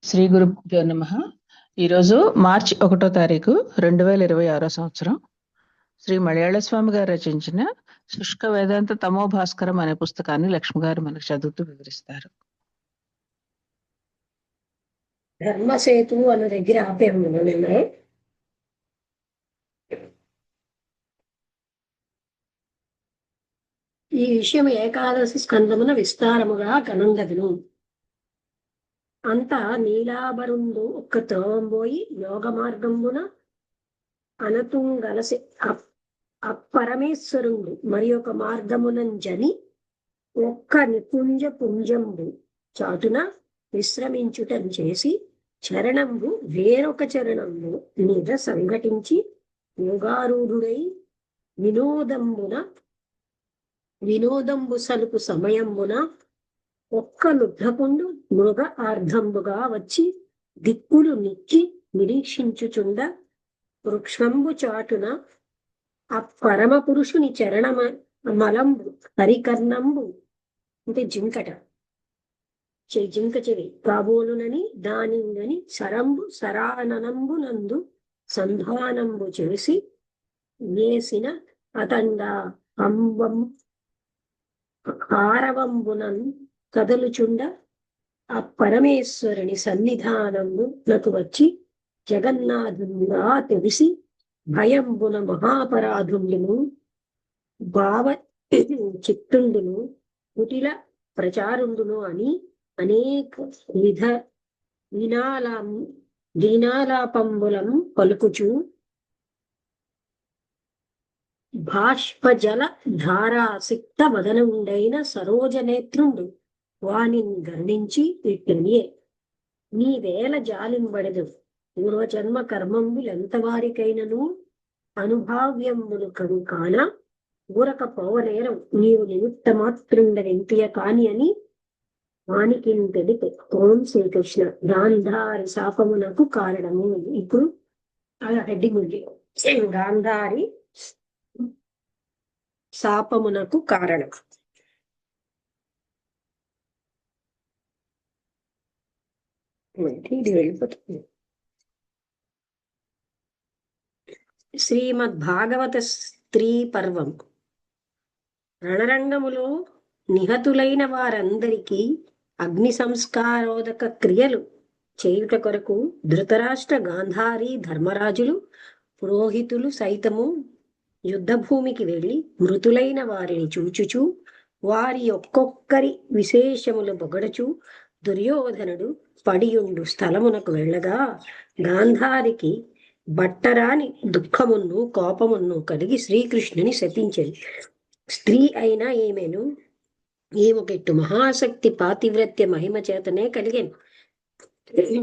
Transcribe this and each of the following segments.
శ్రీ గురుభ్యో నమః. ఈరోజు మార్చి 1వ తారీఖు 2026 సంవత్సరం. శ్రీ మలయాళ స్వామి గారు రచించిన శుష్క వేదాంత తమో భాస్కరం అనే పుస్తకాన్ని లక్ష్మి గారు మనకు చదువుతూ వివరిస్తారు. ధర్మసేతు అన్న దగ్గర ఆపాము నిన్న. ఈ విషయం ఏకాదశి స్కందమున విస్తారముగా గనుండదును. అంతా నీలాభరుండు ఒక్క త్రోవంబోయి యోగ మార్గంబున అనతుంగలసి అప్పరమేశ్వరుండు మరి ఒక మార్గమునంజని ఒక్క నిపుంజ పుంజంబు చాటున విశ్రమించుటం చేసి చరణంబు వేరొక చరణంబు మీద సంఘటించి యోగారూఢుడై వినోదంబు సలుపు సమయంబున ఒక్క లుబ్ధపుండు మృగ ఆర్ధంబుగా వచ్చి దిక్కులు నిక్కి నిరీక్షించుచుండ వృక్షంబు చాటున ఆ పరమ పురుషుని మలంబు హరికర్ణంబు అంటే జింక చెవి కాబోలునని దానిందని సరాననంబు నందు సంధానంబు చేసి వేసిన అతండ అంబం ఆరవంబునం కదలుచుండ ఆ పరమేశ్వరుని సన్నిధానము నాకు వచ్చి జగన్నాథునిగా తెలిసి భయంబున మహాపరాధుండును భావ చిత్తుండును కుటిల ప్రచారుండును అని అనేక దీనాలాపంబులం పలుకుచు బాష్పజల ధారాసిక్త వదనుండైన సరోజనేత్రుండు వానిని గర్ణించి ఇట్లనియే నీ వేల జాలింబడదు పూర్వజన్మ కర్మంబులెంతవారికైనను అనుభావ్యంబులు కడు కాన ఊరక పోవనేరం నీవు నిమిత్త మాత్రుండనింపియ కాని అని వానికి తెలిపే. ఓం శ్రీకృష్ణ. గాంధారి శాపమునకు కారణము. ఇప్పుడు హెడ్డింగ్ ఉంది, గాంధారి శాపమునకు కారణం. ఇది వెళ్ళిపోతుంది. శ్రీమద్ భాగవత స్త్రీ పర్వం. రణరంగములో నిహతులైన వారందరికీ అగ్ని సంస్కారోదక క్రియలు చేయుట కొరకు ధృతరాష్ట్ర, గాంధారి, ధర్మరాజులు, పురోహితులు సైతము యుద్ధభూమికి వెళ్లి మృతులైన వారిని చూచుచూ వారి ఒక్కొక్కరి విశేషములు పొగడచు దుర్యోధనుడు పడియుండు స్థలమునకు వెళ్ళగా గాంధారికి బట్టరాని దుఃఖమును కోపమును కలిగి శ్రీకృష్ణుని శపించెను. స్త్రీ అయినా ఏమొకెట్టు మహాశక్తి పాతివ్రత్య మహిమ చేతనే కలిగాను.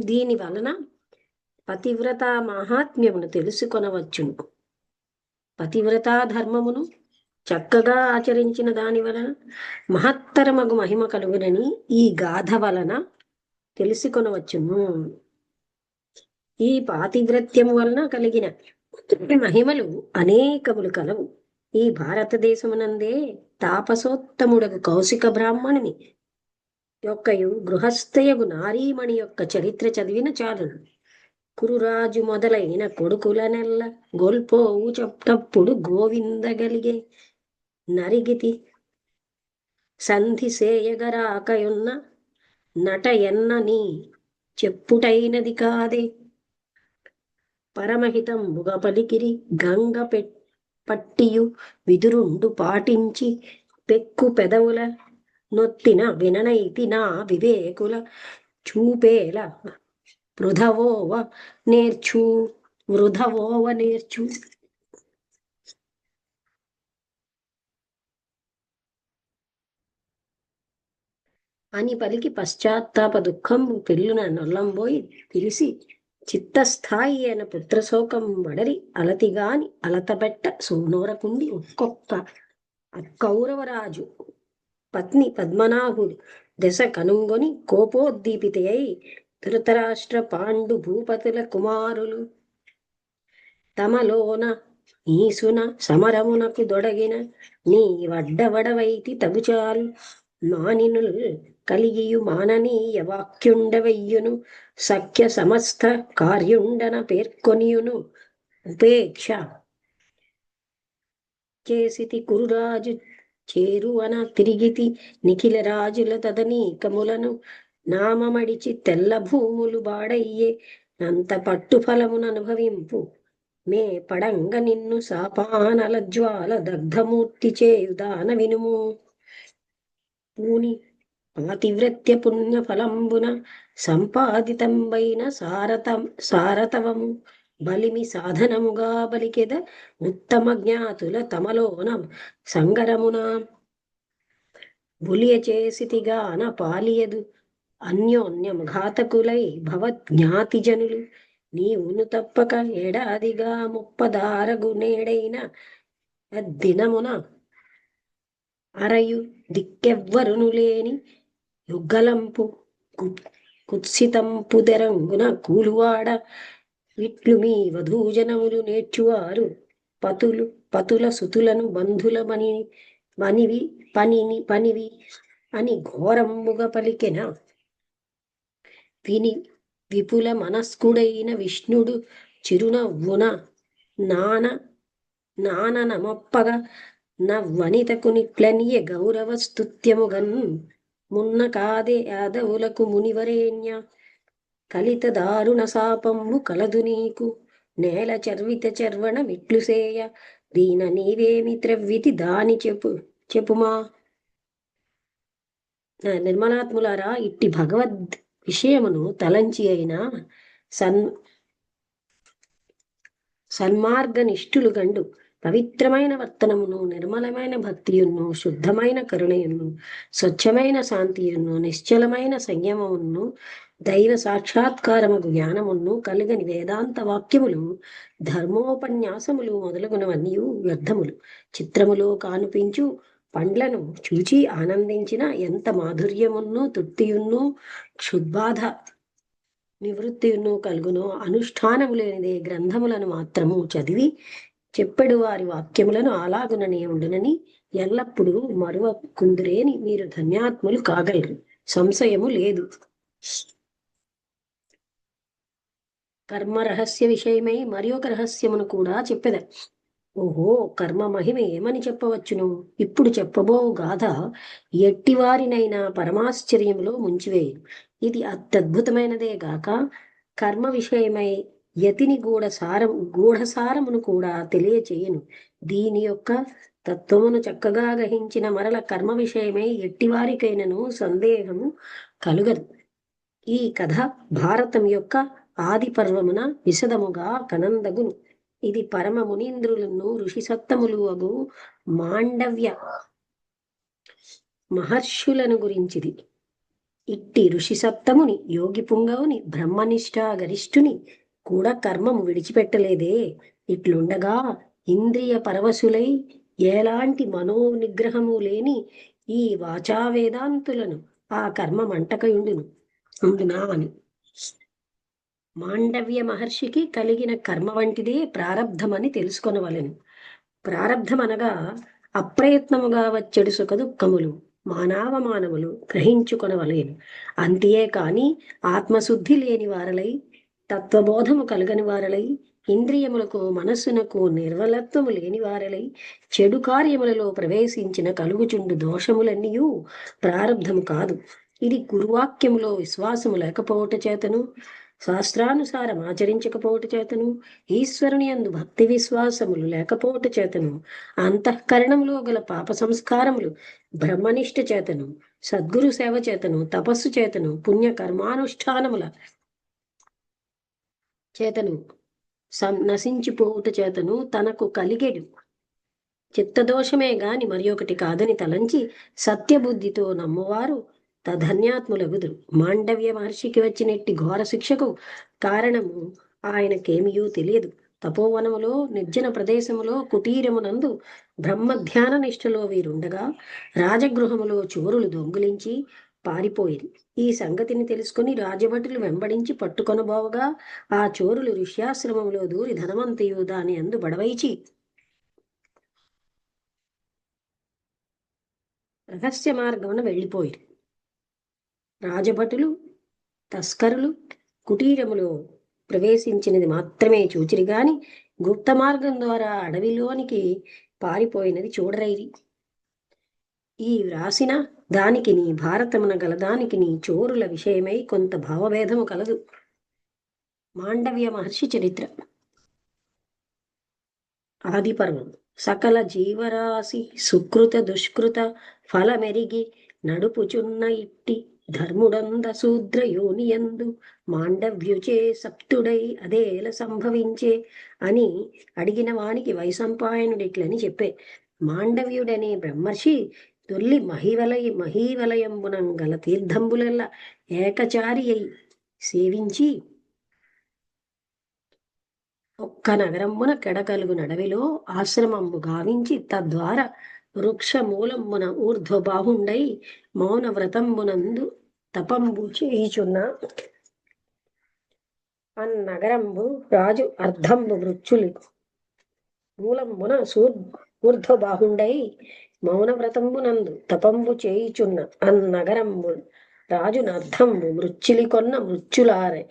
దీని వలన పతివ్రత మహాత్మ్యమును తెలుసుకొనవచ్చును. పతివ్రతా ధర్మమును చక్కగా ఆచరించిన దాని వలన మహత్తరమగు మహిమ కలుగునని ఈ గాథ వలన తెలుసుకొనవచ్చును. ఈ పాతివ్రత్యము వలన కలిగిన మహిమలు అనేకములు కలవు. ఈ భారతదేశమునందే తాపసోత్తముడగు కౌశిక బ్రాహ్మణుని యొక్కయు గృహస్థయగు నారీమణి యొక్క చరిత్ర చదివిన చాలును. కురురాజు మొదలైన కొడుకులనెల్ల గోల్పోవు చెప్తప్పుడు గోవిందగలిగే నరిగితి సంధి సేయగరాకయున్న నట ఎన్నని చెప్పుటైనది కాదే. పరమహితంబుగ పలికిరి గంగ పట్టియు విదురుండు పాటించి పెక్కు పెదవుల నొత్తిన విననైతి నా వివేకుల చూపేల వృధవోవ నేర్చు అని పలికి పశ్చాత్తాప దుఃఖం పెళ్ళున నొల్లంబోయి తెలిసి చిత్తస్థాయి అయిన పుత్రశోకం వడరి అలతిగాని అలతబెట్ట సోనోరకుండి ఒక్కొక్క కౌరవరాజు పత్ని పద్మనాభుడు దశ కనుంగొని కోపోద్దీపితయై ధృతరాష్ట్ర పాండు భూపతుల కుమారులు తమలోన ఈసున సమరమునకు దొడగిన నీ వడ్డవడవైతి తగుచాలు మానినుల్ కలిగియు మాననీయ వాక్యుండవెయ్యును సఖ్య సమస్త కార్యుండన పేర్కొనియును ఉపేక్ష చేసితి కురురాజు చేరువన తిరిగితి నిఖిల రాజుల తదనీకములను నామమడిచి తెల్ల భూములు బాడయ్యే అంత పట్టు ఫలమును అనుభవింపు మే పడంగ నిన్ను సాపానల జ్వాల దగ్ధమూర్తి చేయుదాన వినుము పూని పాతివ్రత్య పుణ్య ఫలంబున సంపాదితంబైన సారతవము బలిమి సాధనముగా బలికెద ఉత్తమ జ్ఞాతుల తమలోన సంగరమున బులియ చేసితిగాన పాలియదు అన్యోన్యం ఘాతకులై భవజ్ఞాతి జనులు నీవును తప్పక ఏడాదిగా ముప్పదారగు నేడైన దినమున అరయు దిక్కెవ్వరును లేని యుగ్గలంపు కుత్సితంపుదెరంగున కూలువాడ ఇట్లు మీ వధూజనములు నేర్చువారు పతుల సుతులను బంధుల పనివి అని ఘోరంబుగా పలికెన విని విపుల మనస్కుడైన విష్ణుడు చిరునవ్వున నాననమొప్పగా నవ్వనితకు నిట్లనియ గౌరవ స్తుత్యముగన్ మున్న కాదే యాదవులకు మునివరేణ్య కలిత దారుణ శాపంబు కలదు నీకు నేల చర్విత చర్వణ మిట్లుసేయ దీన నీవేమి త్రవ్వితి దాని చెప్పుమా. నిర్మలాత్ములారా, ఇట్టి భగవద్ విషయమును తలంచి అయినా సన్మార్గనిష్ఠులు గండు పవిత్రమైన వర్తనమును, నిర్మలమైన భక్తియును, శుద్ధమైన కరుణయును, స్వచ్ఛమైన శాంతియును, నిశ్చలమైన సంయమమును, దైవ సాక్షాత్కారము జ్ఞానమును కలిగని వేదాంత వాక్యములు, ధర్మోపన్యాసములు మొదలగునవన్నీ వ్యర్థములు. చిత్రములో కానుపించు పండ్లను చూచి ఆనందించిన ఎంత మాధుర్యమును, తృప్తియును, క్షుద్బాధ నివృత్తియును కలుగునో అనుష్ఠానము లేనిదే గ్రంథములను మాత్రము చదివి చెప్పెడు వారి వాక్యములను అలాగుననే ఉండునని ఎల్లప్పుడూ మరువకుందురేని మీరు ధన్యాత్ములు కాగలరు, సంశయము లేదు. కర్మ రహస్య విషయమై మరి ఒక రహస్యమును కూడా చెప్పెద. ఓహో, కర్మ మహిమ ఏమని చెప్పవచ్చును? ఇప్పుడు చెప్పబో గాథ ఎట్టివారినైనా పరమాశ్చర్యములో ముంచివేయు. ఇది అత్యద్భుతమైనదే గాక కర్మ విషయమై యతిని గూఢసారమును కూడా తెలియచేయను. దీని యొక్క తత్వమును చక్కగా గ్రహించిన మరల కర్మ విషయమై ఎట్టివారికైనను సందేహము కలుగదు. ఈ కథ భారతం యొక్క ఆది పర్వమున విశదముగా కనందగును. ఇది పరమ మునీంద్రులను ఋషి సత్తములు అగు మాండవ్య మహర్షులను గురించిది. ఇట్టి ఋషి సప్తముని, యోగి పుంగవుని, బ్రహ్మనిష్ఠా గరిష్ఠుని కూడా కర్మము విడిచిపెట్టలేదే. ఇట్లుండగా ఇంద్రియ పరవశులై ఎలాంటి మనోనిగ్రహము లేని ఈ వాచా వేదాంతులను ఆ కర్మ మంటకయుండునా అని. మాండవ్య మహర్షికి కలిగిన కర్మ వంటిదే ప్రారబ్ధమని తెలుసుకొనవలెను. ప్రారబ్ధమనగా అప్రయత్నముగా వచ్చెడు సుఖ దుఃఖములు, మానవమానములు గ్రహించుకొనవలేను. అంతే కాని ఆత్మశుద్ధి లేని వారలై, తత్వబోధము కలగని వారలై, ఇంద్రియములకు మనస్సునకు నిర్మలత్వము లేని వారలై చెడు కార్యములలో ప్రవేశించిన కలుగుచుండు దోషములన్నీయూ ప్రారబ్ధము కాదు. ఇది గురువాక్యములో విశ్వాసము లేకపోవట చేతను, శాస్త్రానుసారం ఆచరించకపోవట చేతను, ఈశ్వరుని యందు భక్తి విశ్వాసములు లేకపోవట చేతను, అంతఃకరణములో గల పాప సంస్కారములు బ్రహ్మనిష్ట చేతను, సద్గురు సేవ చేతను, తపస్సు చేతను, పుణ్య కర్మానుష్ఠానముల చేతను నశించిపోవుట చేతను తనకు కలిగెడు చిత్తదోషమే గాని మరి ఒకటి కాదని తలంచి సత్యబుద్ధితో నమ్మువారు తధన్యాత్ములగుదురు. మాండవ్య మహర్షికి వచ్చినట్టి ఘోర శిక్షకు కారణము ఆయనకేమియూ తెలియదు. తపోవనములో, నిర్జన ప్రదేశములో, కుటీరమునందు బ్రహ్మధ్యాన నిష్టలో వీరుండగా రాజగృహములో చోరులు దొంగిలించి పారిపోయింది. ఈ సంగతిని తెలుసుకుని రాజభటులు వెంబడించి పట్టుకొనబోవగా ఆ చోరులు ఋష్యాశ్రమంలో దూరి ధనవంతయు దాని అందు బడవైచి రహస్య మార్గమున వెళ్ళిపోయి రాజభటులు తస్కరులు కుటీరములో ప్రవేశించినది మాత్రమే చూచిరి గాని గుప్త మార్గం ద్వారా అడవిలోనికి పారిపోయినది చూడరైరి. ఈ వ్రాసిన దానికిని భారతమున గలదానికిని చోరుల విషయమై కొంత భావభేదము కలదు. మాండవ్య మహర్షి చరిత్ర. ఆదిపర్వం. సకల జీవరాశి సుకృత దుష్కృత ఫలమెరిగి నడుపుచున్న ఇట్టి ధర్ముడంద శూద్ర యోనియందు మాండవ్యుచే సప్తుడై అదేల సంభవించే అని అడిగిన వానికి వైశంపాయనుడిట్లని చెప్పే. మాండవ్యుడనే బ్రహ్మర్షి తొల్లి మహీవలయంబునం గల తీర్థంబులల్ల ఏకచారి అయి సేవించి ఒక్క నగరమున కెడకలుగు నడవిలో ఆశ్రమంబు గావించి తద్వారా వృక్షమూలంబున ఊర్ధ్వబాహుండై మౌన వ్రతంబునందు తపంబు చేయుచున్న అన్నగరంబు రాజు అర్ధంబు వృక్షులు మూలంబున ఊర్ధ్వబాహుండై మౌన వ్రతంబునందు తపంబు చేయుచున్న అన్నగరంబు రాజునర్ధంబు మృచ్చులి కొన్న మృచ్చులారె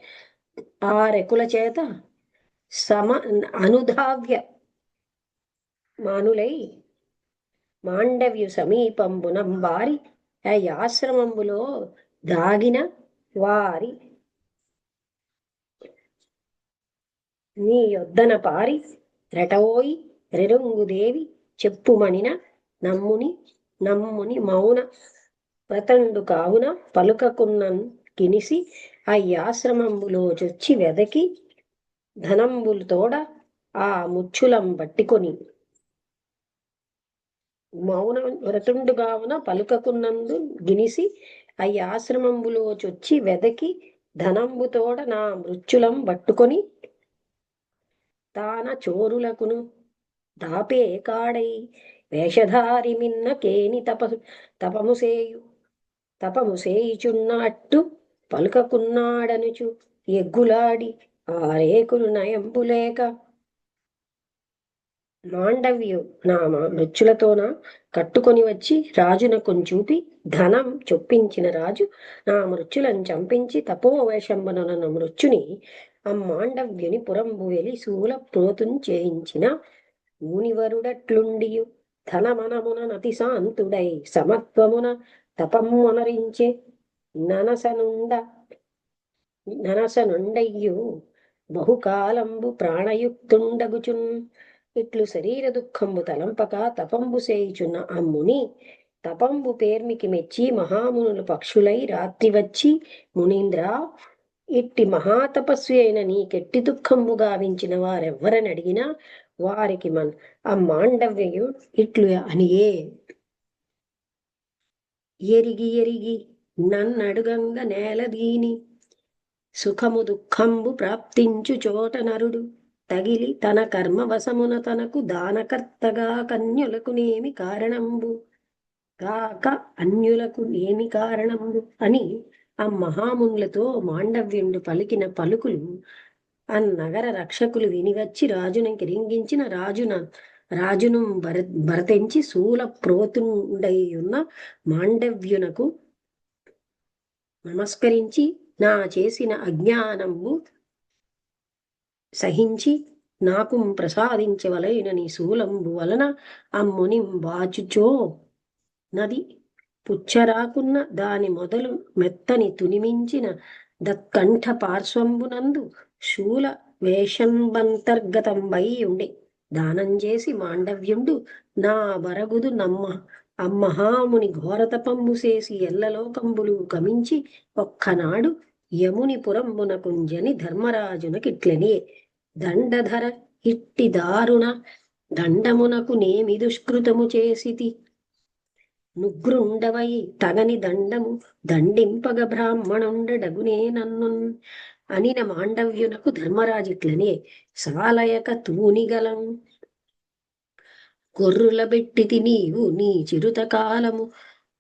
ఆరెకుల చేత అనుధావ్య మానులై మాండవ్యు సమీపంబున వారి ఆశ్రమంబులో దాగిన వారి నీ యొద్దన పారి రెటవోయి రెరుంగుదేవి చెప్పుమనిన నమ్ముని మౌన వ్రతండు కావున పలుకకున్నన్ కినిసి ఆశ్రమంబులో చొచ్చి వెదకి ధనంబులతోడ ఆ ముచ్చులం పట్టుకొని మౌన వ్రతుండుగావున పలుకకున్నందు గినిసి ఆశ్రమంబులో చొచ్చి వెదకి ధనంబుతోడ నా మృచ్చులం పట్టుకొని తాన చోరులకును దాపే కాడై వేషధారి మిన్న కేని తపము సేయుచున్నట్టు పలుకకున్నాడనుచు ఎగ్గులాడి ఆరేకులు నయంబులేక మాండవ్యు నా మృచ్చులతోన కట్టుకొని వచ్చి రాజునకును చూపి ధనం చొప్పించిన రాజు నా మృచ్చులను చంపించి తపోవేషంబనున్న మృచ్చుని అమ్మాండవ్యుని పురంబు వెలి శూల ప్రోతుం చేయించిన మునివరుడట్లుండియు ధనమనమున నతి శాంతుడై సమత్వమున తపమునరించే ననసనుండయ్యు బహుకాలంబు ప్రాణయుక్తుండగుచున్ ఇట్లు శరీర దుఃఖంబు తలంపక తపంబు సేయుచున్న అమ్ముని తపంబు పేర్మికి మెచ్చి మహామునులు పక్షులై రాత్రి వచ్చి మునీంద్ర ఇట్టి మహాతపస్వి అయిన నీకెట్టి దుఃఖంబు గావించిన వారెవ్వరని అడిగినా వారికి అమ్మాండవ్యయు ఇట్లు అనియే. ఎరిగి నన్నడుగంగ నేలదీని సుఖము దుఃఖంబు ప్రాప్తించు చోట నరుడు తగిలి తన కర్మవశమున తనకు దానకర్తగా కన్యులకు నేమి కారణంబు గాక అన్యులకు నేమి కారణంబు అని ఆ మహామునులతో మాండవ్యుండు పలికిన పలుకులు అన్నగర రక్షకులు వినివచ్చి రాజును కిరింగించిన రాజును భరతించి శూల ప్రోతుండై ఉన్న మాండవ్యునకు నమస్కరించి నా చేసిన అజ్ఞానంబు సహించి నాకు ప్రసాదించవలైన నీ శూలంబు వలన అమ్ముని వాచుచో నది పుచ్చరాకున్న దాని మొదలు మెత్తని తునిమించిన దత్కంఠ పార్శ్వంబునందు శూల వేషంబంతర్గతంబై ఉండే దానం చేసి మాండవ్యుండు నా బరగుదు అమ్మహాముని ఘోరతపంబు చేసి ఎల్లలోకంబులు గమించి ఒక్కనాడు యముని పురంబున కుంజని ధర్మరాజునకిట్లనే దండధర ఇట్టి దారుణ దండమునకు నేమి దుష్కృతము చేసితి నుగ్రుండవై తగని దండము దండింపగ బ్రాహ్మణుండగునే నన్ను అనిన మాండవ్యునకు ధర్మరాజిట్లనే సాలయక తూనిగలం గొర్రుల బెట్టితి నీవు నీ చిరుత కాలము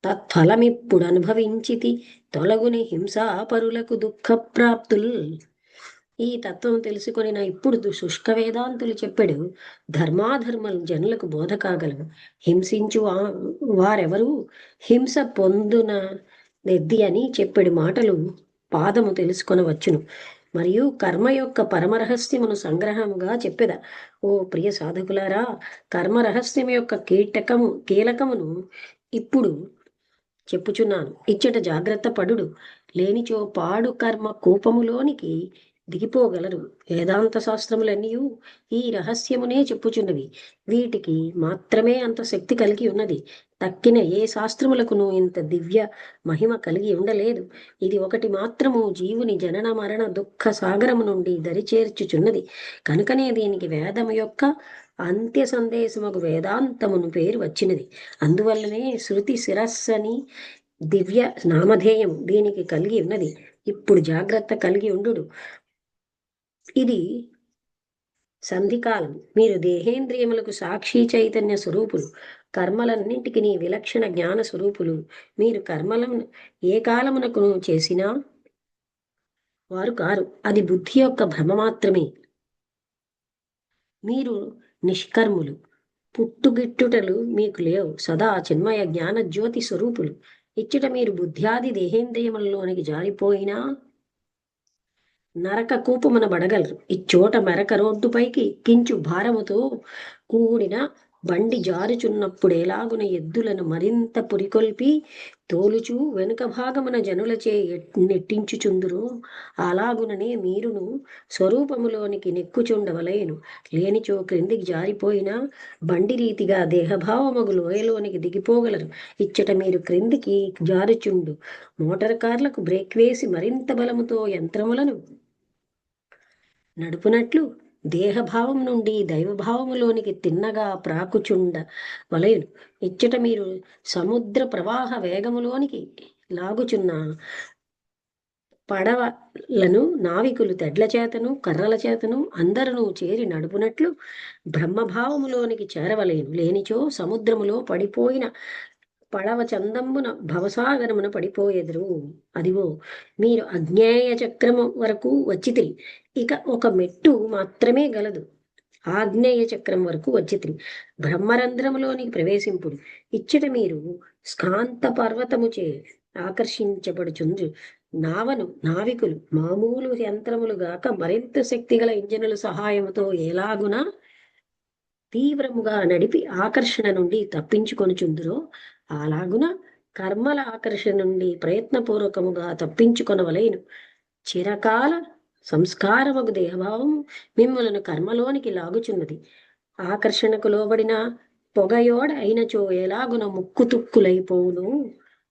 తత్ఫలమిప్పుడు అనుభవించితి తొలగుని హింసాపరులకు దుఃఖప్రాప్తులు. ఈ తత్వం తెలుసుకొని నా ఇప్పుడు శుష్క వేదాంతులు చెప్పాడు ధర్మాధర్మలు జనులకు బోధ కాగలవు. హింసించు వారెవరు హింస నెద్ది అని చెప్పెడి మాటలు పాదము తెలుసుకొనవచ్చును. మరియు కర్మ యొక్క పరమరహస్యమును సంగ్రహముగా చెప్పెద. ఓ ప్రియ సాధకులారా, కర్మ రహస్యం యొక్క కీలకమును ఇప్పుడు చెప్పుచున్నాను. ఇచ్చట జాగ్రత్త పడుడు, లేనిచో పాడు కర్మ కూపములోనికి దిగిపోగలరు. వేదాంత శాస్త్రములన్నీ ఈ రహస్యమునే చెప్పుచున్నవి. వీటికి మాత్రమే అంత శక్తి కలిగి ఉన్నది. తక్కిన ఏ శాస్త్రములకును ఇంత దివ్య మహిమ కలిగి ఉండలేదు. ఇది ఒకటి మాత్రము జీవుని జనన మరణ దుఃఖ సాగరము నుండి దరిచేర్చుచున్నది. కనుకనే దీనికి వేదము యొక్క అంత్య సందేశముకు వేదాంతమును పేరు వచ్చినది. అందువల్లనే శృతి శిరస్సని దివ్య నామధేయం దీనికి కలిగి ఉన్నది. ఇప్పుడు జాగ్రత్త కలిగి ఉండు. ఇది సంధికాలం. మీరు దేహేంద్రియములకు సాక్షి చైతన్య స్వరూపులు, కర్మలన్నింటికి విలక్షణ జ్ఞాన స్వరూపులు. మీరు కర్మలను ఏ కాలమునకు చేసినా వారు కారు. అది బుద్ధి యొక్క భ్రమ మాత్రమే. మీరు నిష్కర్ములు. పుట్టుగిట్టుటలు మీకు లేవు. సదా చిన్మయ జ్ఞాన జ్యోతి స్వరూపులు. ఇచ్చట మీరు బుద్ధ్యాది దేహేంద్రియములలోనికి జారిపోయినా నరక కూపమున బడగలరు. ఇచ్చోట మెరక రోడ్డుపైకి కించు భారముతో కూడిన బండి జారుచున్నప్పుడు ఎలాగున ఎద్దులను మరింత పురికొల్పి తోలుచు వెనుక భాగమున జనులచే నెట్టించుచుందురు, అలాగుననే మీరును స్వరూపములోనికి నెక్కుచుండవలేను. లేనిచో క్రిందికి జారిపోయినా బండి రీతిగా దేహభావమగు లోయలోనికి దిగిపోగలరు. ఇచ్చట మీరు క్రిందికి జారుచుండు మోటార్ కార్లకు బ్రేక్ వేసి మరింత బలముతో యంత్రములను నడుపునట్లు దేహభావం నుండి దైవభావములోనికి తిన్నగా ప్రాకుచుండ వలయును. ఇచ్చట మీరు సముద్ర ప్రవాహ వేగములోనికి లాగుచున్న పడవలను నావికులు తెడ్ల చేతను కర్రల చేతను అందరూ చేరి నడుపునట్లు బ్రహ్మభావములోనికి చేరవలేను. లేనిచో సముద్రములో పడిపోయిన పడవ చందంబున భవసాగరమున పడిపోయేదురు. అదిగో మీరు అజ్ఞేయ చక్రము వరకు వచ్చితిరి. ఇక ఒక మెట్టు మాత్రమే గలదు. ఆగ్నేయ చక్రం వరకు వచ్చితిరి. బ్రహ్మరంధ్రములోనికి ప్రవేశింపుడు. ఇచ్చట మీరు స్కాంత పర్వతముచే ఆకర్షించబడుచుండ్రు. నావను నావికులు మామూలు యంత్రములు గాక మరింత శక్తి గల ఇంజనుల సహాయముతో ఎలాగున తీవ్రముగా నడిపి ఆకర్షణ నుండి తప్పించుకొనుచుందురో అలాగున కర్మల ఆకర్షణ నుండి ప్రయత్నపూర్వకముగా తప్పించుకొనవలేను. చిరకాల సంస్కారమగు దేహభావము మిమ్మలను కర్మలోనికి లాగుచున్నది. ఆకర్షణకు లోబడిన పొగయోడ అయినచో ఎలాగున ముక్కుతుక్కులైపోవును,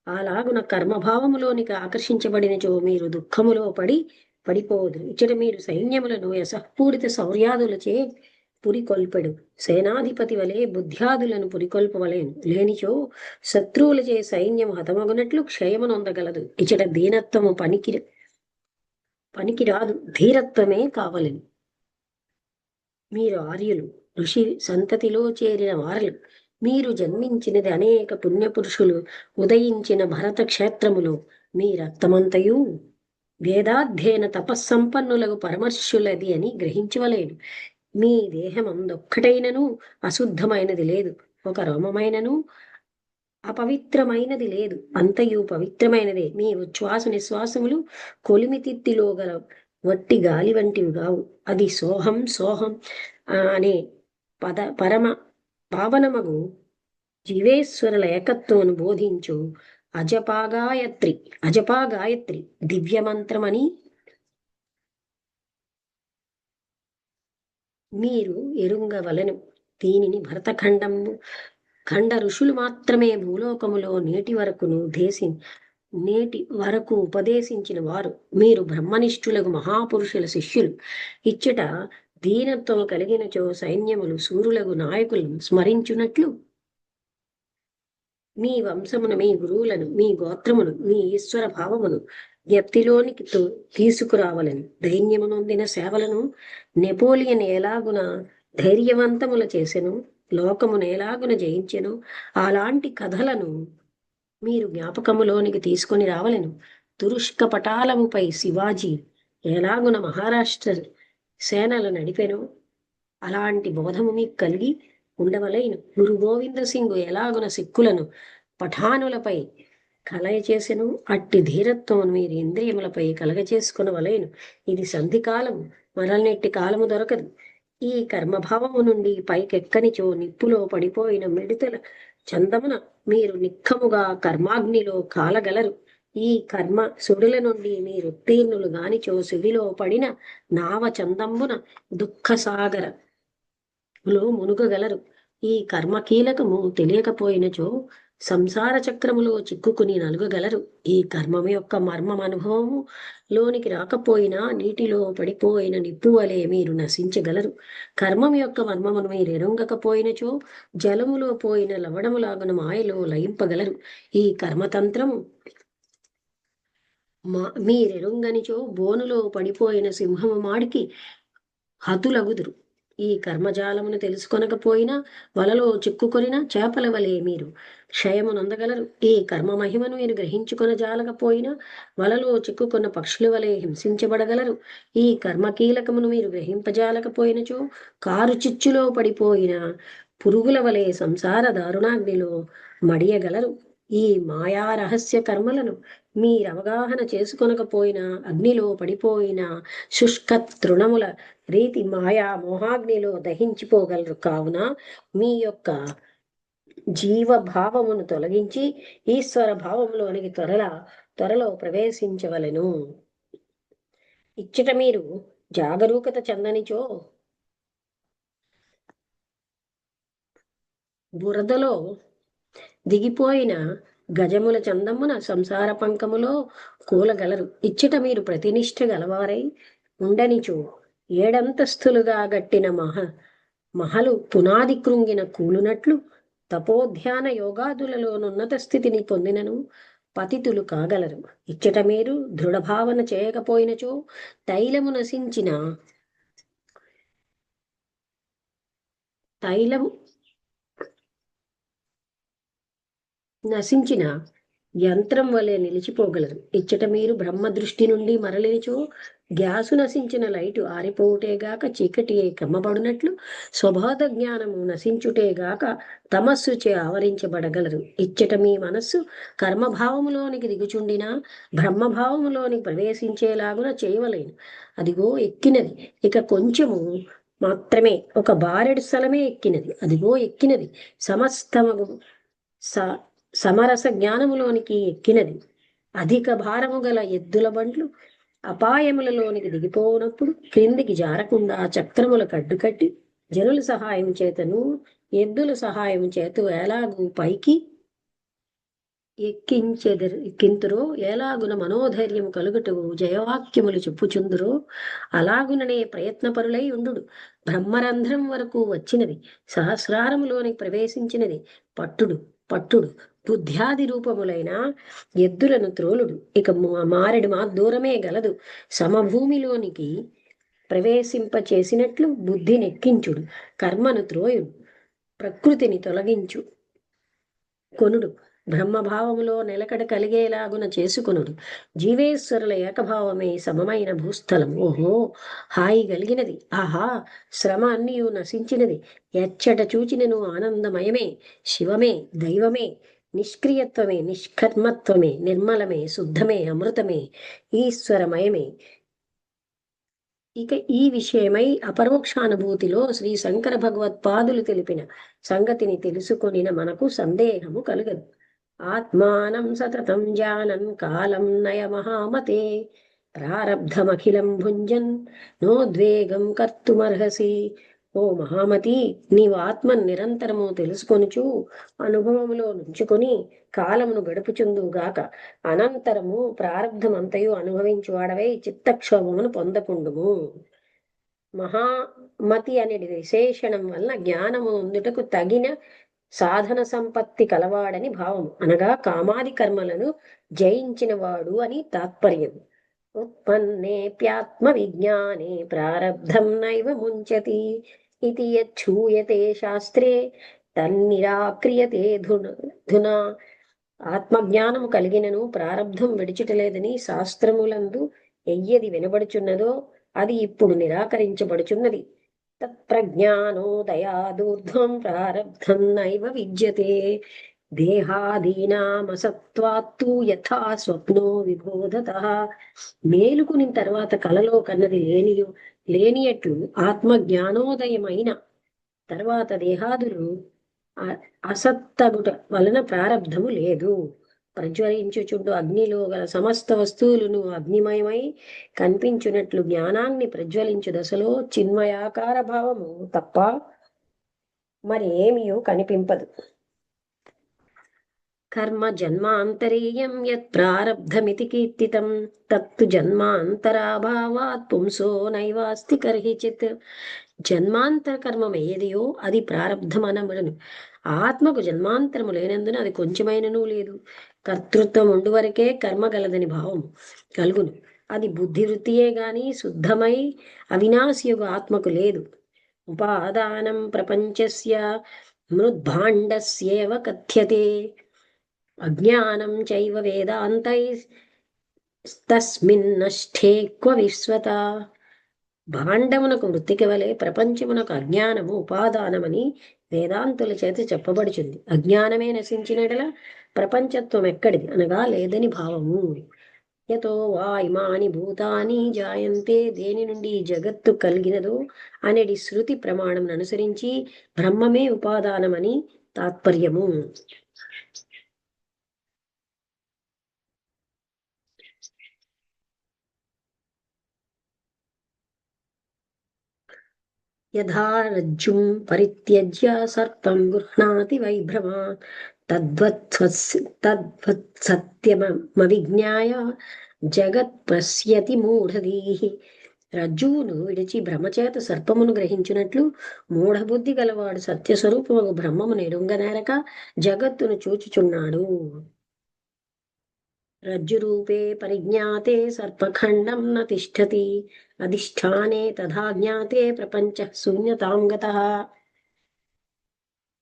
అలాగున కర్మభావములోనికి ఆకర్షించబడినచో మీరు దుఃఖములో పడిపోదు. ఇచ్చట మీరు సైన్యములను యశఃపూరిత శౌర్యాదులచే పురికొల్పెడు. సేనాధిపతి వలె బుద్ధ్యాదులను పురికొల్పవలేను. లేనిచో శత్రువులచే సైన్యము హతమగునట్లు క్షయమునొందగలదు. ఇచ్చట దీనత్వము పనికిరాదు, ధీరత్వమే కావలెను. మీరు ఆర్యులు, ఋషి సంతతిలో చేరిన వారలు. మీరు జన్మించినది అనేక పుణ్యపురుషులు ఉదయించిన భరత క్షేత్రములో. మీ రక్తమంతయు వేదాధ్యయన తపస్సంపన్నులకు పరమర్శులది అని గ్రహించవలేను. మీ దేహం అందొక్కటైనను అశుద్ధమైనది లేదు. ఒక రోమమైనను అపవిత్రమైనది లేదు. అంతయు పవిత్రమైనదే. మీ ఉచ్ఛ్వాస నిశ్వాసములు కొలిమితిత్తిలో గల వట్టి గాలి వంటివి కావు. అది సోహం సోహం అనే పరమ పావనమగు జీవేశ్వరుల ఏకత్వమును బోధించు అజపాగాయత్రి దివ్యమంత్రమని మీరు ఎరుంగవలెను. దీనిని ఖండ ఋషులు మాత్రమే భూలోకములో నేటి వరకు ఉపదేశించిన వారు. మీరు బ్రహ్మనిష్ఠులకు మహాపురుషుల శిష్యులు. ఇచ్చట దీనత్వం కలిగినచో సైన్యములు సూరులకు నాయకులను స్మరించున్నట్లు మీ వంశమును, మీ గురువులను, మీ గోత్రమును, మీ ఈశ్వర భావమును వ్యక్తిలోనికి తీసుకురావాలని దైన్యమునొందిన సేవలను నెపోలియన్ ఎలాగున ధైర్యవంతముల చేసెను, లోకమును ఎలాగున జయించెను అలాంటి కథలను మీరు జ్ఞాపకములోనికి తీసుకొని రావలను. తురుష్క పటాలముపై శివాజీ ఎలాగున మహారాష్ట్ర సేనలు నడిపెను అలాంటి బోధము మీకు కలిగి ఉండవలైను. గురు గోవింద సింగ్ ఎలాగున సిక్కులను పఠానులపై కలయచేసెను. అట్టి ధీరత్వం మీరు ఇంద్రియములపై కలగచేసుకొనవలెను. ఇది సంధి కాలము, మరలనెట్టి కాలము దొరకదు. ఈ కర్మభావము నుండి పైకెక్కనిచో నిప్పులో పడిపోయిన మిడతల చందమున మీరు నిక్కముగా కర్మాగ్నిలో కాలగలరు. ఈ కర్మ సుడుల నుండి మీరు ఉత్తీర్ణులు గానిచో సుడిలో పడిన నావ చందమ్మున దుఃఖ సాగరలో మునుగగలరు. ఈ కర్మ కీలకము తెలియకపోయినచో సంసార చక్రములో చిక్కుకుని నలుగగలరు. ఈ కర్మము యొక్క మర్మం అనుభవము లోనికి రాకపోయినా నీటిలో పడిపోయిన నిప్పు వలె మీరు నశించగలరు. కర్మం యొక్క మర్మమును మీరు ఎరుంగకపోయినచో జలములో పోయిన లవణములాగున మాయలో లయింపగలరు. ఈ కర్మతంత్రము మీరెరుంగనిచో బోనులో పడిపోయిన సింహము మాడికి హతులగుదురు. ఈ కర్మజాలమును తెలుసుకొనకపోయినా వలలో చిక్కుకొనిన చేపల వలె మీరు క్షయము నొందగలరు. ఈ కర్మ మహిమను మీరు గ్రహించుకొన జాలకపోయినా వలలో చిక్కుకున్న పక్షుల వలె హింసించబడగలరు. ఈ కర్మ కీలకమును మీరు గ్రహింపజాలకపోయినచో కారు చిచ్చులో పడిపోయిన పురుగుల వలె సంసార దారుణాగ్నిలో మడియగలరు. ఈ మాయా రహస్య కర్మలను మీరవగాహన చేసుకొనకపోయినా అగ్నిలో పడిపోయిన శుష్క తృణముల రీతి మాయా మోహాగ్నిలో దహించిపోగలరు. కావున మీ యొక్క జీవభావమును తొలగించి ఈశ్వర భావములోనికి త్వరలో ప్రవేశించవలెను. ఇచ్చట మీరు జాగరూకత చెందనిచో బురదలో దిగిపోయిన గజముల చందమున సంసార పంకములో కూలగలరు. ఇచ్చట మీరు ప్రతినిష్ఠ గలవారై ఉండనిచో ఏడంతస్తులుగా గట్టిన మహలు పునాది కృంగిన కూలునట్లు తపోధ్యాన యోగాదులలోనున్నత స్థితిని పొందినను పతితులు కాగలరు. ఇచ్చట మీరు దృఢభావన చేయకపోయినచో తైలము నశించిన యంత్రం వలె నిలిచిపోగలరు. ఇచ్చట మీరు బ్రహ్మ దృష్టి నుండి మరలిచో గ్యాసు నశించిన లైటు ఆరిపోవుటేగాక చీకటి క్రమబడినట్లు స్వబోధ జ్ఞానము నశించుటేగాక తమస్సుచే ఆవరించబడగలరు. ఇచ్చట మీ మనస్సు కర్మభావములోనికి దిగుచుండినా బ్రహ్మభావములోనికి ప్రవేశించేలాగున చేయవలేను. అదిగో ఎక్కినది, ఇక కొంచెము మాత్రమే, ఒక బారెడు స్థలమే ఎక్కినది. అదిగో ఎక్కినది, సమస్తమగు సమరస జ్ఞానములోనికి ఎక్కినది. అధిక భారము గల ఎద్దుల బండ్లు అపాయములలోనికి దిగిపోనప్పుడు క్రిందికి జారకుండా చక్రముల కడ్డుకట్టి జనుల సహాయం చేతను ఎద్దుల సహాయం చేత ఎలాగూ పైకి ఎక్కింతురో, ఎలాగున మనోధైర్యము కలుగుటూ జయవాక్యములు చెప్పుచుందురో అలాగుననే ప్రయత్నపరులై ఉండు. బ్రహ్మరంధ్రం వరకు వచ్చినది, సహస్రారములోనికి ప్రవేశించినది. పట్టుడు బుద్ధ్యాది రూపములైన ఎద్దులను త్రోలుడు. ఇక మారెడు మా దూరమే గలదు. సమభూమిలోనికి ప్రవేశింపచేసినట్లు బుద్ధినెక్కించుడు. కర్మను త్రోయుడు, ప్రకృతిని తొలగించు కొనుడు. బ్రహ్మభావములో నిలకడ కలిగేలాగున చేసుకొనుడు. జీవేశ్వరుల ఏకభావమే సమమైన భూస్థలం. ఓహో, హాయి కలిగినది. ఆహా, శ్రమ అన్నియు నశించినది. ఎచ్చట చూచినను ఆనందమయమే, శివమే, దైవమే, నిష్క్రియత్వమే, నిష్కర్మత్వమే, నిర్మలమే, శుద్ధమే, అమృతమే, ఈశ్వరమయమే. ఇక ఈ విషయమై అపరోక్షానుభూతిలో శ్రీ శంకర భగవత్పాదులు తెలిపిన సంగతిని తెలుసుకొనిన మనకు సందేహము కలగదు. ఆత్మానం సతతం జానన్ కాలం నయ మహామతే ప్రారబ్ధమఖిలం భుంజన్ నోద్వేగం కర్తుమర్హసి. ఓ మహామతి, నీవు ఆత్మను నిరంతరము తెలుసుకొనుచు అనుభవములో నుంచుకొని కాలమును గడుపుచుందుగాక. అనంతరము ప్రారబ్ధమంతయు అనుభవించువాడవై చిత్తక్షోభమును పొందకుండుము. మహామతి అనే విశేషణం వలన జ్ఞానము అందుటకు తగిన సాధన సంపత్తి కలవాడని భావము, అనగా కామాది కర్మలను జయించిన వాడు అని తాత్పర్యం. ఉత్పన్నేప్యాత్మ విజ్ఞానే ప్రారబ్ధం నైవ ముంచతి ఇది యచ్చూయతే శాస్త్రే తన్నిరాక్రియతే ధునా. ఆత్మజ్ఞానము కలిగినను ప్రారబ్ధం విడిచిటలేదని శాస్త్రములందు ఎయ్యది వినబడుచున్నదో అది ఇప్పుడు నిరాకరించబడుచున్నది. తత్ప్రజ్ఞానోదయాదూర్ధ్వం ప్రారబ్ధం నైవ విద్యతే దేహాదీనామసత్వాత్తు యథా స్వప్నో విబోధతః. మేలుకుని తర్వాత కలలో కన్నది లేనియట్లు ఆత్మ జ్ఞానోదయమైన తర్వాత దేహాదులు అసత్తగుట వలన ప్రారబ్ధము లేదు. ప్రజ్వలించుచుండు అగ్నిలో గల సమస్త వస్తువులను అగ్నిమయమై కనిపించున్నట్లు జ్ఞానాన్ని ప్రజ్వలించు దశలో చిన్మయాకార భావము తప్ప మరి ఏమియో కనిపింపదు. కర్మ జన్మాంతరీయం యత్ ప్రారబ్ధమితి కీర్తితం తత్తు జన్మాంతరాభావాత్ పుంసో నైవాస్తి కర్హిచిత్. జన్మాంతర కర్మం ఏదియో అది ప్రారబ్ధమనబడును. ఆత్మకు జన్మాంతరము లేనందున అది కొంచెమైనను లేదు. కర్తృత్వం ఉండు వరకే కర్మ గలదని భావము కలుగును. అది బుద్ధివృత్తియే గాని శుద్ధమై అవినాశియుగు ఆత్మకు లేదు. ఉపాదానం ప్రపంచస్య మృద్భాండస్యేవ కథ్యతే అజ్ఞానం చైవ వేదాంతైస్తస్మిన్నష్ఠే క్వ విశ్వత. భాండమునకు మృత్తిక వలె ప్రపంచమునకు అజ్ఞానము ఉపాదానమని వేదాంతుల చేత చెప్పబడుచుంది. అజ్ఞానమే నశించినడల ప్రపంచత్వం ఎక్కడిది అనగా లేదని భావము. యతో వా ఇమాని భూతాని జాయంతే, దేని నుండి జగత్తు కలిగినదో అనేది శృతి ప్రమాణం అనుసరించి బ్రహ్మమే ఉపాదానమని తాత్పర్యము. యథా రజ్జుం పరిత్యజ్య సర్పం గృహ్ణాతి వైభ్రమాత్ తద్వత్ సత్యమవిజ్ఞాయ జగత్ పశ్యతి మూఢధీః. రజ్జువును విడిచి బ్రహ్మచేత సర్పమును గ్రహించినట్లు మూఢబుద్ధి గలవాడు సత్యస్వరూపము బ్రహ్మమును ఎరుంగనేరక జగత్తును చూచుచున్నాడు. రజ్జురూపే పరిజ్ఞాతే సర్పఖండం న తిష్టతి అధిష్టానే తథా జ్ఞాతే ప్రపంచ శూన్యతాం గతః.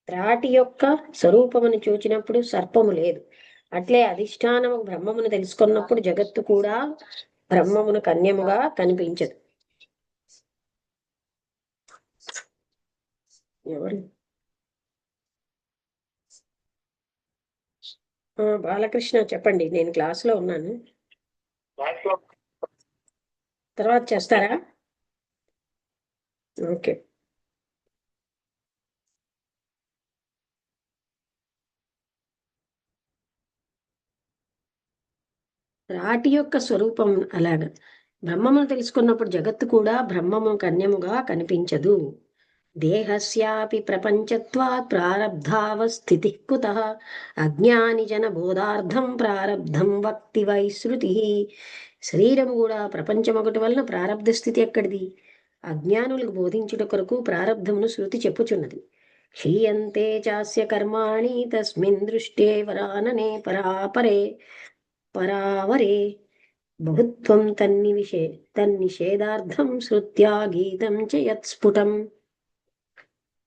త్రాటి యొక్క స్వరూపమును చూచినప్పుడు సర్పము లేదు. అట్లే అధిష్టానము బ్రహ్మమును తెలుసుకున్నప్పుడు జగత్తు కూడా బ్రహ్మమును కన్యముగా కనిపించదు. ఎవరు? బాలకృష్ణ చెప్పండి, నేను క్లాసులో ఉన్నాను. తర్వాత చేస్తారా? ఓకే. రాటి యొక్క స్వరూపం అలాగ బ్రహ్మమును తెలుసుకున్నప్పుడు జగత్తు కూడా బ్రహ్మము కన్యముగా కనిపించదు. దేహస్యాపి ప్రపంచత్వాత్ ప్రారబ్ధావస్థితి కుతః అజ్ఞాని జన బోధార్థం ప్రారబ్ధం వక్తి వై శృతి. శరీరము కూడా ప్రపంచమొకటి వలన ప్రారబ్ధ స్థితి ఎక్కడిది? అజ్ఞానులకు బోధించుట కొరకు ప్రారబ్ధమును శృతి చెప్పుచున్నది. క్షీయంతే చాస్య కర్మాణి తస్మిన్ దృష్టే వరాననే పరావరే బహుత్వం తన్నిషేధార్థం శృత్యా గీతం చ యత్స్ఫుటం.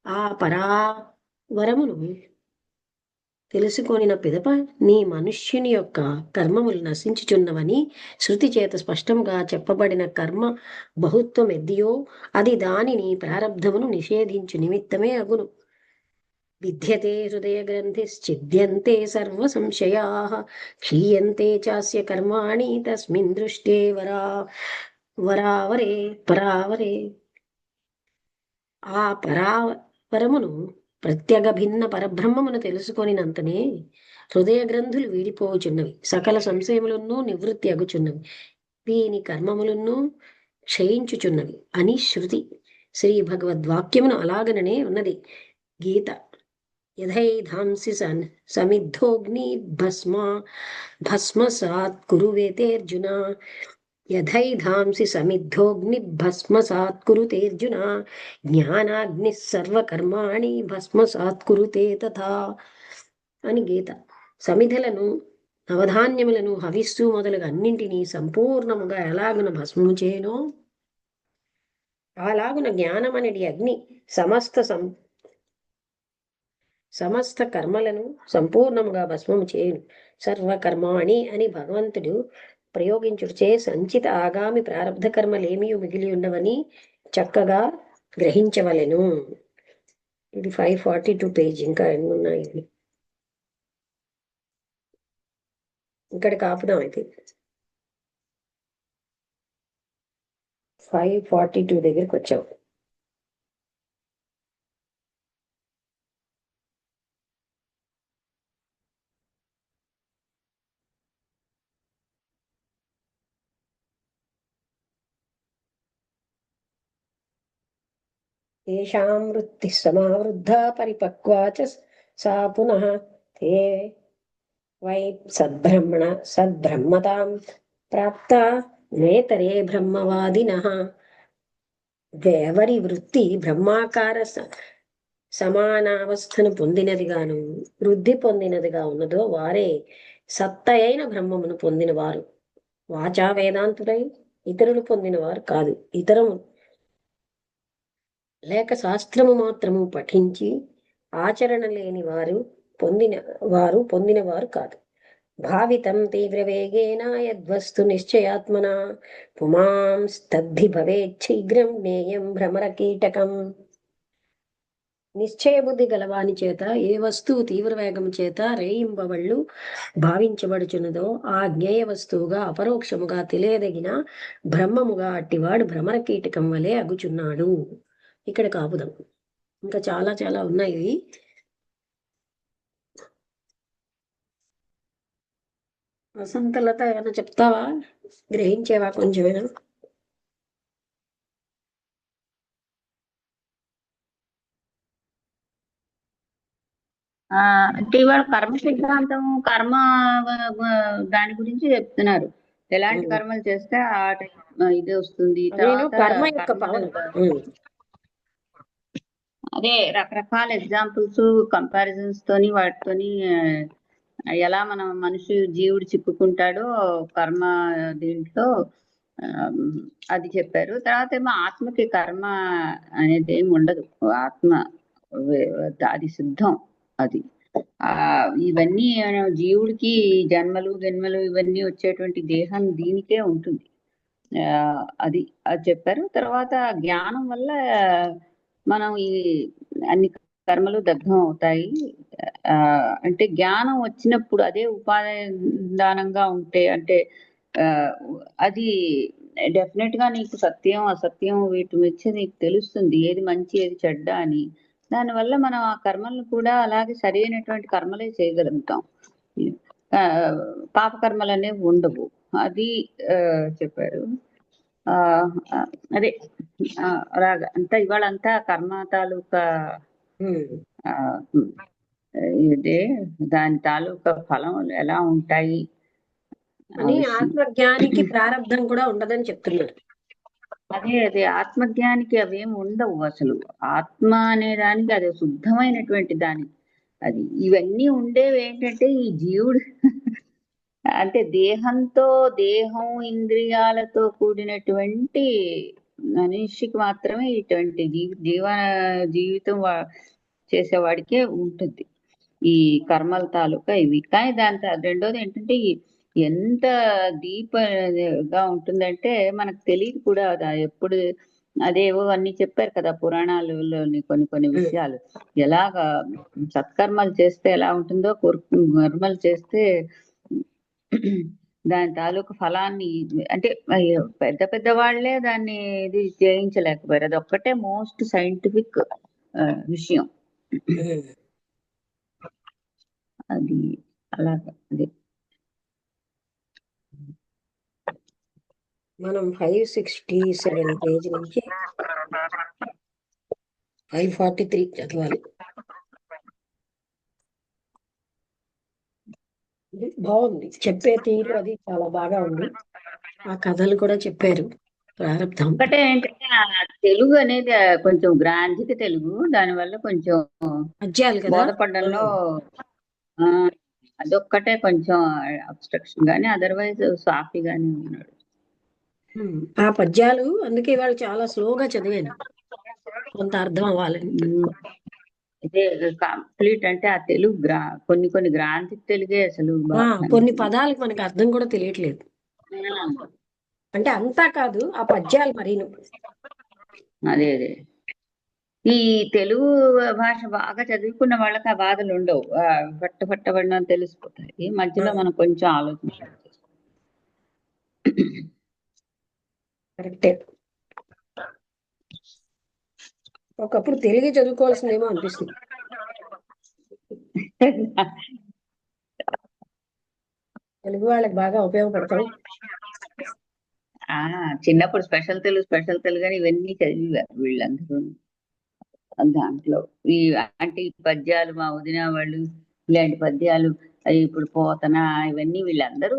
ఆ పరావరమును తెలుసుకొనిన పిదప నీ మనుష్యుని యొక్క కర్మములు నశించుచున్నవని శృతి చేత స్పష్టంగా చెప్పబడిన కర్మ బహుత్వం ఎద్దియో అది దానిని ప్రారబ్ధమును నిషేధించు నిమిత్తమే అగును. విద్యతే హృదయ గ్రంథిశ్చిద్యంతే సర్వ సంశయాః క్షీయంతే చాస్య కర్మాణి తస్మిన్ దృష్టే పరావరే. ఆ పరావరమును ప్రత్యేక భిన్న పరబ్రహ్మమును తెలుసుకొనినంతనే హృదయ గ్రంథులు వీడిపోవుచున్నవి, సకల సంశయములను నివృత్తి అగుచున్నవి, వీని కర్మములను క్షయించుచున్నవి అని శృతి. శ్రీ భగవద్వాక్యమును అలాగననే ఉన్నది. గీత యథైధాంసి సమిద్ధోగ్ని భస్మసాత్ కురువేతేర్జున. యథైధాంసి సమిద్ధోగ్ని భస్మసాత్ కురుతేర్జున జ్ఞానాగ్ని సర్వకర్మాణి భస్మసాత్ కురుతే తథా అని గీత. సమిధలను నవధాన్యములను హవిస్సు మొదలుగా అన్నింటినీ సంపూర్ణముగా ఎలాగున భస్మము చేయనో అలాగున జ్ఞానమనడి అగ్ని సమస్త కర్మలను సంపూర్ణముగా భస్మము చేయును. సర్వకర్మాణి అని భగవంతుడు ప్రయోగించుటచే సంచిత ఆగామి ప్రారబ్ధ కర్మలేమీ మిగిలి ఉండవని చక్కగా గ్రహించవలెను. ఇది 542 పేజ్. ఇంకా ఎన్ని ఉన్నాయి? ఇక్కడికి ఆపుదాం అయితే. 5:42 దగ్గరికి వచ్చాం. తేషాం వృత్తి సమావృద్ధా పరిపక్వా చ సా పునః తే వై సద్బ్రహ్మతాం ప్రాప్త నేతరే బ్రహ్మవాదినః. ఎవరి వృత్తి బ్రహ్మాకార సమానావస్థను పొందినదిగాను వృద్ధి పొందినదిగా ఉన్నదో వారే సత్త అయిన బ్రహ్మమును పొందిన వారు. వాచా వేదాంతుడై ఇతరులు పొందిన వారు కాదు. ఇతరము లేక శాస్త్రము మాత్రము పఠించి ఆచరణ లేని పొందిన వారు కాదు. భావితం తీవ్ర వేగేన యద్వస్తు నిశ్చయాత్మనా పుమాంస్తద్ధి భవేత్ శీఘ్రం జ్ఞేయం భ్రమర కీటకం. నిశ్చయ బుద్ధి గలవాని చేత ఏ వస్తువు తీవ్ర వేగం చేత రేయింబవళ్ళు భావించబడుచున్నదో ఆ జ్ఞేయ వస్తువుగా అపరోక్షముగా తెలియదగిన బ్రహ్మముగా అట్టివాడు భ్రమర కీటకం వలె అగుచున్నాడు. ఇక్కడ కాపుదాం. ఇంకా చాలా చాలా ఉన్నాయి. వసంతలత ఏమైనా చెప్తావా? గ్రహించేవా కొంచెమేనా? అంటే ఇవాళ కర్మ సిద్ధాంతం కర్మ దాని గురించి చెప్తున్నారు. ఎలాంటి కర్మలు చేస్తే ఆ ఇది వస్తుంది. నేను తర్వాత కర్మ యొక్క పవన్ అదే రకరకాల ఎగ్జాంపుల్స్ కంపారిజన్స్ తోని వాటితోని ఎలా మనం మనిషి జీవుడు చిక్కుకుంటాడో కర్మ దీంట్లో అది చెప్పారు. తర్వాత ఏమో ఆత్మకి కర్మ అనేది ఏమి ఉండదు. ఆత్మ అది సిద్ధం. అది ఇవన్నీ జీవుడికి జన్మలు ఇవన్నీ వచ్చేటువంటి దేహం దీనికే ఉంటుంది. అది చెప్పారు. తర్వాత జ్ఞానం వల్ల మనం ఈ అన్ని కర్మలు దగ్ధం అవుతాయి. అంటే జ్ఞానం వచ్చినప్పుడు అదే ఉపాదానంగా ఉంటే అంటే అది డెఫినెట్ గా నీకు సత్యం అసత్యం వీటి మీద నీకు తెలుస్తుంది, ఏది మంచి ఏది చెడ్డ అని. దానివల్ల మనం ఆ కర్మలను కూడా అలాగే సరైనటువంటి కర్మలే చేయగలుగుతాం. పాపకర్మలు అనేవి ఉండవు. అది చెప్పారు. అదే అలాగా అంతా ఇవాళ అంతా కర్మ తాలూకా ఇదే దాని తాలూకా ఫలం ఎలా ఉంటాయి అని ఆత్మజ్ఞానికి ప్రారంధం కూడా ఉండదని చెప్తున్నారు. అదే ఆత్మజ్ఞానికి అవేమి ఉండవు అసలు. ఆత్మ అనే దానికి అది శుద్ధమైనటువంటి దానికి అది. ఇవన్నీ ఉండేవి ఏంటంటే ఈ జీవుడు అంటే దేహం ఇంద్రియాలతో కూడినటువంటి మనిషికి మాత్రమే ఇటువంటి జీవితం చేసేవాడికే ఉంటుంది ఈ కర్మల తాలూకా ఇవి. కానీ దాని రెండోది ఏంటంటే ఎంత డీప్గా ఉంటుందంటే మనకు తెలియదు కూడా. ఎప్పుడు అదేవో అన్ని చెప్పారు కదా పురాణాలలోని కొన్ని విషయాలు. ఎలాగా సత్కర్మలు చేస్తే ఎలా ఉంటుందో కర్మలు చేస్తే దాని తాలూకు ఫలాన్ని అంటే పెద్ద వాళ్ళే దాన్ని ఇది చేయించలేకపోయారు. అది ఒక్కటే మోస్ట్ సైంటిఫిక్ విషయం. అది అలాగా. అది మనం 567 పేజ్ నుంచి 543 చదవాలి. బాగుంది చెప్పే తీరు, అది చాలా బాగా ఉంది. ఆ కథలు కూడా చెప్పారు. ప్రారంభం ఒకటే ఏంటంటే తెలుగు అనేది కొంచెం గ్రాంధిక తెలుగు, దానివల్ల కొంచెం పద్యాలు కదా బోధపడడంలో అదొక్కటే కొంచెం అబ్స్ట్రక్షన్ గానీ అదర్వైజ్ సాఫీగానే ఉన్నాడు. ఆ పద్యాలు అందుకే వాళ్ళు చాలా స్లోగా చదివాను, కొంత అర్థం అవ్వాలని. ఇదే కంప్లీట్ అంటే ఆ తెలుగు కొన్ని గ్రాంధిక తెలుగే అసలు. కొన్ని పదాలకు మనకి అర్థం కూడా తెలియట్లేదు. అంటే అంతా కాదు, ఆ పద్యాలు మరీను. అదే ఈ తెలుగు భాష బాగా చదువుకున్న వాళ్ళకి ఆ బాధలు ఉండవు. పట్టబడిన తెలిసిపోతాయి. ఈ మధ్యలో మనం కొంచెం ఆలోచించాలి. కరెక్టే. ఒకప్పుడు తెలుగు చదువుకోవాల్సిందేమో అనిపిస్తుంది. తెలుగు వాళ్ళకి బాగా ఉపయోగపడతాం. చిన్నప్పుడు స్పెషల్ తెలుగు అని ఇవన్నీ చదివారు వీళ్ళందరూ. దాంట్లో ఈ అంటే ఈ పద్యాలు మా వదిన వాళ్ళు ఇలాంటి పద్యాలు ఇప్పుడు పోతన ఇవన్నీ వీళ్ళందరూ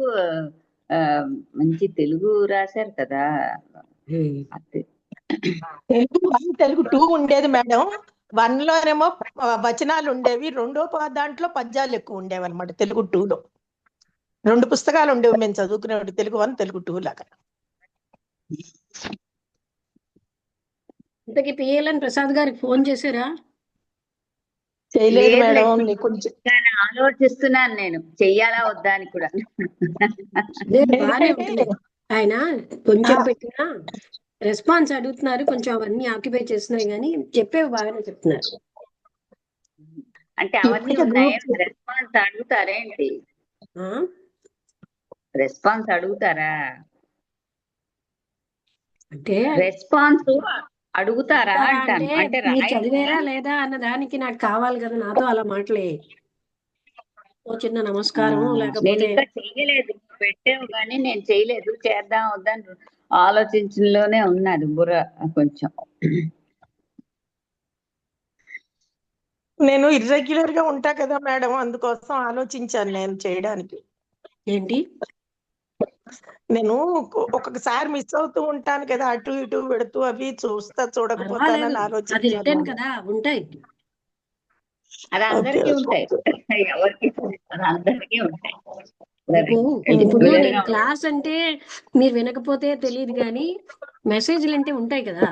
మంచి తెలుగు రాశారు కదా. తెలుగు 2 ఉండేది మేడం. 1 లోనేమో వచనాలు ఉండేవి, రెండో దాంట్లో పద్యాలు ఎక్కువ ఉండేవి అనమాట. తెలుగు 2లో 2 పుస్తకాలు ఉండేవి మేము చదువుకునేవాడు, తెలుగు 1 తెలుగు 2 లాగా. ఇంతకీ పిఎల్ఎన్ ప్రసాద్ గారికి ఫోన్ చేశారా? చేయలేదు మేడం. కొంచెం ఆలోచిస్తున్నాను నేను చెయ్యాలా వద్దా అని కూడా. బాగానే ఉంటుంది. ఆయన కొంచెం పెట్టినా రెస్పాన్స్ అడుగుతున్నారు, కొంచెం అవన్నీ ఆక్యుపై చేస్తున్నాయి, కానీ చెప్పేవి బాగానే చెప్తున్నారు. అంటే అవన్నీ ఉన్నాయి. రెస్పాన్స్ అడుగుతారేంటి? రెస్పాన్స్ అడుగుతారా? అంటే రెస్పాన్స్ అడుగుతారా అంటాను. అంటే చదివేరా లేదా అన్న దానికి నాకు కావాలి కదా, నాతో అలా మాటలే. ఓ చిన్న నమస్కారం. లేకపోతే చేయలేదు, పెట్టావు కానీ నేను చేయలేదు. చేద్దాం వద్దని ఆలోచించలోనే ఉన్నది బుర్ర కొంచెం. నేను ఇర్రెగ్యులర్ గా ఉంటా కదా మేడం, అందుకోసం ఆలోచించాను నేను చేయడానికి. ఏంటి? నేను ఒక్కొక్కసారి మిస్ అవుతూ ఉంటాను కదా, అటు ఇటు పెడుతూ అవి చూడకపోతానని ఆలోచించాను కదా. ఉంటాయి, అది అందరికీ ఉంటాయి, ఎవరికి అందరికీ ఉంటాయి. ఇప్పుడు నేను క్లాస్ అంటే మీరు వినకపోతే తెలియదు, కానీ మెసేజ్లు అంటే ఉంటాయి కదా.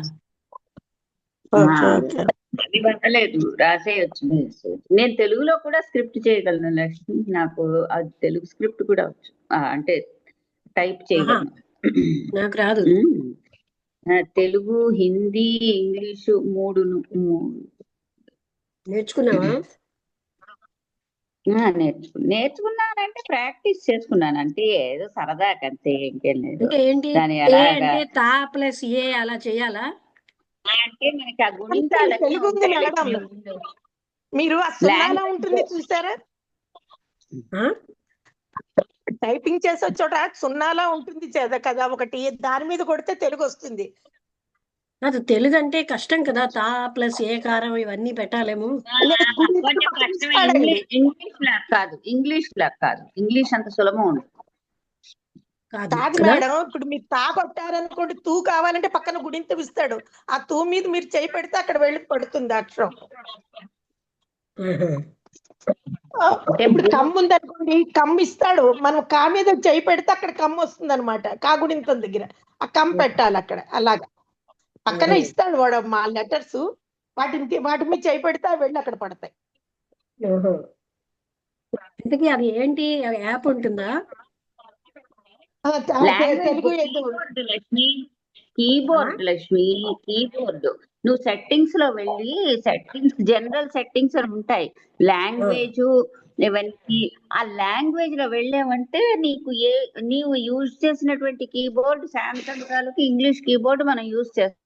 అది పట్టలేదు, రాసేయచ్చు. నేను తెలుగులో కూడా స్క్రిప్ట్ చేయగలను లక్ష్మి. నాకు అది తెలుగు స్క్రిప్ట్ కూడా వచ్చు, అంటే టైప్ చేయగలను. నాకు రాదు. తెలుగు, హిందీ, ఇంగ్లీషు 3 నేర్చుకున్నావా? నేర్చుకున్నానంటే ప్రాక్టీస్ చేసుకున్నాను, అంటే ఏదో సరదాకి అంతే, ఇంకేం లేదు. ఏంటి తా ప్లస్ ఏ అలా చేయాలా? అంటే మనకి ఆ గుణింతాలు మీరు అసలు ఉంటుంది చూసారా, టైపింగ్ చేసే చోట సున్నాలా ఉంటుంది కదా ఒకటి, దాని మీద కొడితే తెలుగు వస్తుంది. అది తెలుగు అంటే కష్టం కదా, తా ప్లస్ ఏ కారం ఇవన్నీ పెట్టాలేమో. ఇంగ్లీష్ లా కాదు, ఇంగ్లీష్ అంత సులభం ఉండదు. కాదు మేడం, ఇప్పుడు మీరు తా కొట్టారనుకోండి, తూ కావాలంటే పక్కన గుడింత ఇస్తాడు, ఆ తూ మీద మీరు చేయి పెడితే అక్కడ వెళ్ళి పడుతుంది అక్షరం. ఇప్పుడు కమ్ము ఉందనుకోండి, కమ్ము ఇస్తాడు, మనం కా మీద చేయి పెడితే అక్కడ కమ్ము వస్తుంది అనమాట. కా గుడింతం దగ్గర ఆ కమ్ము పెట్టాలి అక్కడ, అలాగా పక్కన ఇస్తాడు వాడు మా లెటర్స్, వాటి మీద చేయి పెడితే వెళ్ళి అక్కడ పడతాయి. ఇంతకీ అది ఏంటి, యాప్ ఉంటుందా? కీబోర్డ్ నువ్వు సెట్టింగ్స్ లో వెళ్ళి, జనరల్ సెట్టింగ్స్ అని ఉంటాయి, లాంగ్వేజ్ ఇవన్నీ. ఆ లాంగ్వేజ్ లో వెళ్ళామంటే నీవు యూజ్ చేసినటువంటి కీబోర్డ్, శాంసంగ్ తాలూకు ఇంగ్లీష్ కీబోర్డ్ మనం యూజ్ చేస్తాం.